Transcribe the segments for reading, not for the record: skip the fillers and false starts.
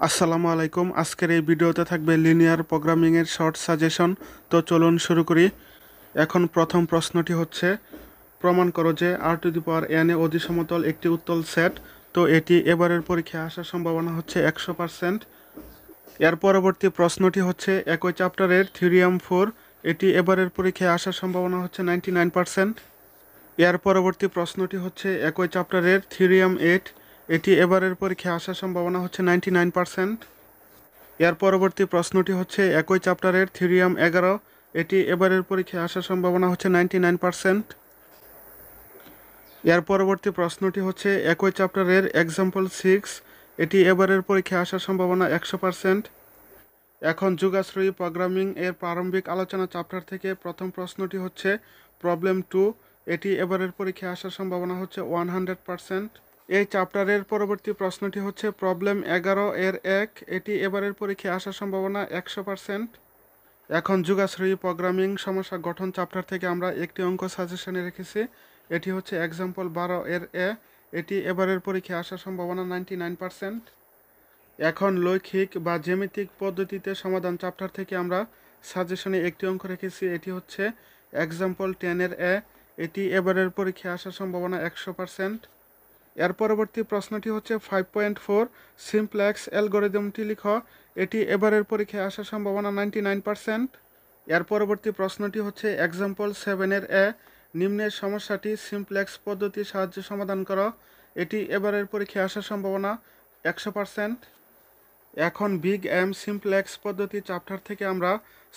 আসসালামু আলাইকুম। আজকের এই ভিডিওতে থাকবে লিনিয়ার প্রোগ্রামিংয়ের শর্ট সাজেশন। তো চলুন শুরু করি। এখন প্রথম প্রশ্নটি হচ্ছে, প্রমাণ করো যে r⁴n এ অধিসমতল একটি উত্তল সেট। তো এটি এবারের পরীক্ষায় আসার সম্ভাবনা হচ্ছে 100%। এর পরবর্তী প্রশ্নটি হচ্ছে, একই চ্যাপ্টারের থিওরিয়াম 4 এটি এবারের পরীক্ষায় আসার সম্ভাবনা হচ্ছে 99%। এর পরবর্তী প্রশ্নটি হচ্ছে, একই চ্যাপ্টারের থিওরিয়াম 8 এটি এবারের পরীক্ষায় আসার সম্ভাবনা হচ্ছে 99%। এর পরবর্তী প্রশ্নটি হচ্ছে, একই চ্যাপ্টারের থিওরিয়াম 11 এটি এবারের পরীক্ষায় আসার সম্ভাবনা হচ্ছে 99%। এর পরবর্তী প্রশ্নটি হচ্ছে, একই চ্যাপ্টারের এক্সাম্পল 6 এটি এবারের পরীক্ষায় আসার সম্ভাবনা 100%। এখন যুগাশ্রয়ী প্রোগ্রামিং এর প্রারম্ভিক আলোচনা চ্যাপ্টার থেকে প্রথম প্রশ্নটি হচ্ছে, প্রবলেম 2 এটি এবারের পরীক্ষায় আসার সম্ভাবনা হচ্ছে 100%। এই চ্যাপ্টারের পরবর্তী প্রশ্নটি হচ্ছে, প্রবলেম 11 এর 1 এটি এবারের পরীক্ষায় আসার সম্ভাবনা 100%। এখন যুগাশ্রয়ী প্রোগ্রামিং সমস্যা গঠন চ্যাপ্টার থেকে আমরা একটি অঙ্ক সাজেশনে রেখেছি। এটি হচ্ছে এক্সাম্পল 12 এর এটি এবারের পরীক্ষায় আসার সম্ভাবনা 99%। এখন লৈখিক বা জ্যামিতিক পদ্ধতিতে সমাধান চ্যাপ্টার থেকে আমরা সাজেশনে একটি অঙ্ক রেখেছি। এটি হচ্ছে এক্সাম্পল 10 এর এটি এবারের পরীক্ষায় আসার সম্ভাবনা 100%। এর পরবর্তী প্রশ্নটি হচ্ছে 5.4 সিমপ্লেক্স অ্যালগরিদমটি লিখ। এটি এবারের পরীক্ষায় আসার সম্ভাবনা 99%। এর পরবর্তী প্রশ্নটি হচ্ছে এক্সাম্পল 7 এর নিম্নের সমস্যাটি সিমপ্লেক্স পদ্ধতির সাহায্যে সমাধান করো। এটি এবারের পরীক্ষায় আসার সম্ভাবনা 100%। এখন বিগ এম সিমপ্লেক্স পদ্ধতি চ্যাপ্টার থেকে আমরা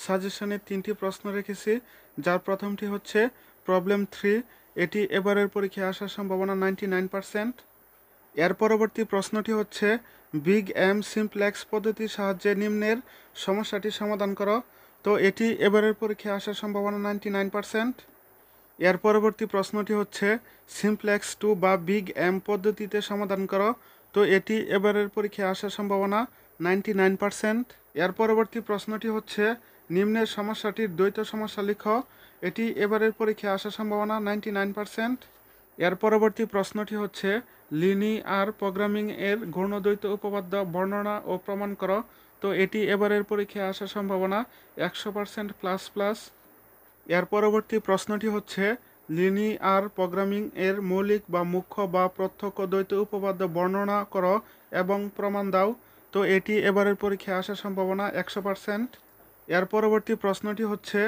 সাজেশনে 3টি প্রশ্ন রেখেছি, যার প্রথমটি হচ্ছে প্রবলেম 3 এটি এবারের পরীক্ষায় আসার সম্ভাবনা 99%। এর পরবর্তী প্রশ্নটি হচ্ছে, বিগ এম সিমপ্লেক্স পদ্ধতির সাহায্যে নিম্নের সমস্যাটি সমাধান করো। তো এটি এবারের পরীক্ষায় আসার সম্ভাবনা 99%। এর পরবর্তী প্রশ্নটি হচ্ছে, সিমপ্লেক্স 2 বা বিগ এম পদ্ধতিতে সমাধান করো। তো এটি এবারের পরীক্ষায় আসার সম্ভাবনা 99%। এর পরবর্তী প্রশ্নটি হচ্ছে, নিম্নের সমস্যাটির দ্বৈত সমস্যা লিখো। এটি এবারের পরীক্ষায় আসার সম্ভাবনা 99%। এর পরবর্তী প্রশ্নটি হচ্ছে, লিনিয়ার প্রোগ্রামিং এর গৌণদ্বৈত উপপাদ্য বর্ণনা ও প্রমাণ করো। তো এটি এবারের পরীক্ষায় আসার সম্ভাবনা 100%++। এর পরবর্তী প্রশ্নটি হচ্ছে, লিনিয়ার প্রোগ্রামিং এর মৌলিক বা মুখ্য বা প্রত্যক্ষ দ্বৈত উপপাদ্য বর্ণনা করো এবং প্রমাণ দাও। তো এটি এবারের পরীক্ষায় আসার সম্ভাবনা 100%। এর পরবর্তী প্রশ্নটি হচ্ছে,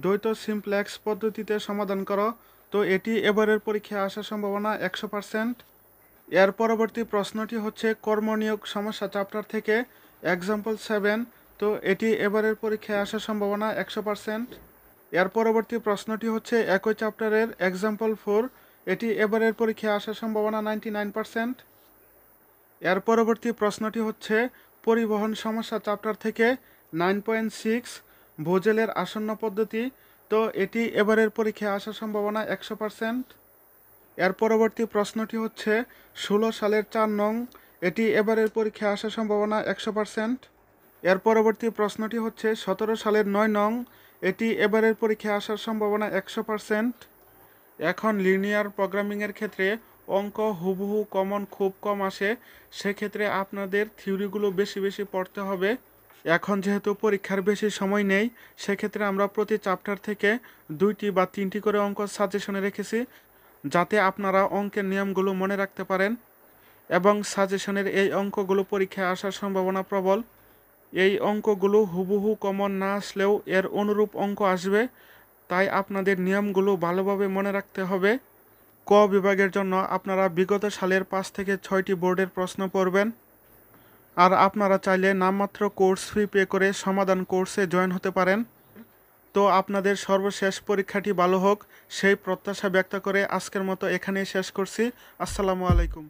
দ্বৈত সিমপ্লেক্স পদ্ধতিতে সমাধান করো। তো এটি এবারের পরীক্ষায় আসার সম্ভাবনা 100%। এর পরবর্তী প্রশ্নটি হচ্ছে কর্মনিয়োগ সমস্যা চ্যাপ্টার থেকে এক্সাম্পল 7। তো এটি এবারের পরীক্ষায় আসার সম্ভাবনা 100%। এর পরবর্তী প্রশ্নটি হচ্ছে একই চ্যাপ্টারের এক্সাম্পল 4। এটি এবারের পরীক্ষায় আসার সম্ভাবনা 99%। এর পরবর্তী প্রশ্নটি হচ্ছে পরিবহন সমস্যা চ্যাপ্টার থেকে 9.6 ভোজেলের আসন্ন পদ্ধতি। তো এটি এবারের পরীক্ষায় আসার সম্ভাবনা 100%। এর পরবর্তী প্রশ্নটি হচ্ছে 16 সালের 4 নং। এটি এবারের পরীক্ষায় আসার সম্ভাবনা 100%। এর পরবর্তী প্রশ্নটি হচ্ছে 17 সালের 9 নং। এটি এবারের পরীক্ষায় আসার সম্ভাবনা 100%। এখন লিনিয়ার প্রোগ্রামিংয়ের ক্ষেত্রে অঙ্ক হুবহু কমন খুব কম আসে, সেক্ষেত্রে আপনাদের থিওরিগুলো বেশি বেশি পড়তে হবে। এখন যেহেতু পরীক্ষার বেশি সময় নেই, সেক্ষেত্রে আমরা প্রতি চ্যাপ্টার থেকে 2টি বা 3টি করে অঙ্ক সাজেশনে রেখেছি, যাতে আপনারা অঙ্কের নিয়মগুলো মনে রাখতে পারেন। এবং সাজেশনের এই অঙ্কগুলো পরীক্ষায় আসার সম্ভাবনা প্রবল। এই অঙ্কগুলো হুবহু কমন না আসলেও এর অনুরূপ অঙ্ক আসবে, তাই আপনাদের নিয়মগুলো ভালোভাবে মনে রাখতে হবে। ক বিভাগের জন্য আপনারা বিগত সালের 5 থেকে 6টি বোর্ডের প্রশ্ন পড়বেন। আর আপনারা চাইলে নামমাত্র কোর্স ফি পে করে সমাধান কোর্সে জয়েন হতে পারেন। তো আপনাদের সর্বশেষ পরীক্ষাটি ভালো হোক, সেই প্রত্যাশা ব্যক্ত করে আজকের মতো এখানেই শেষ করছি। আসসালামু আলাইকুম।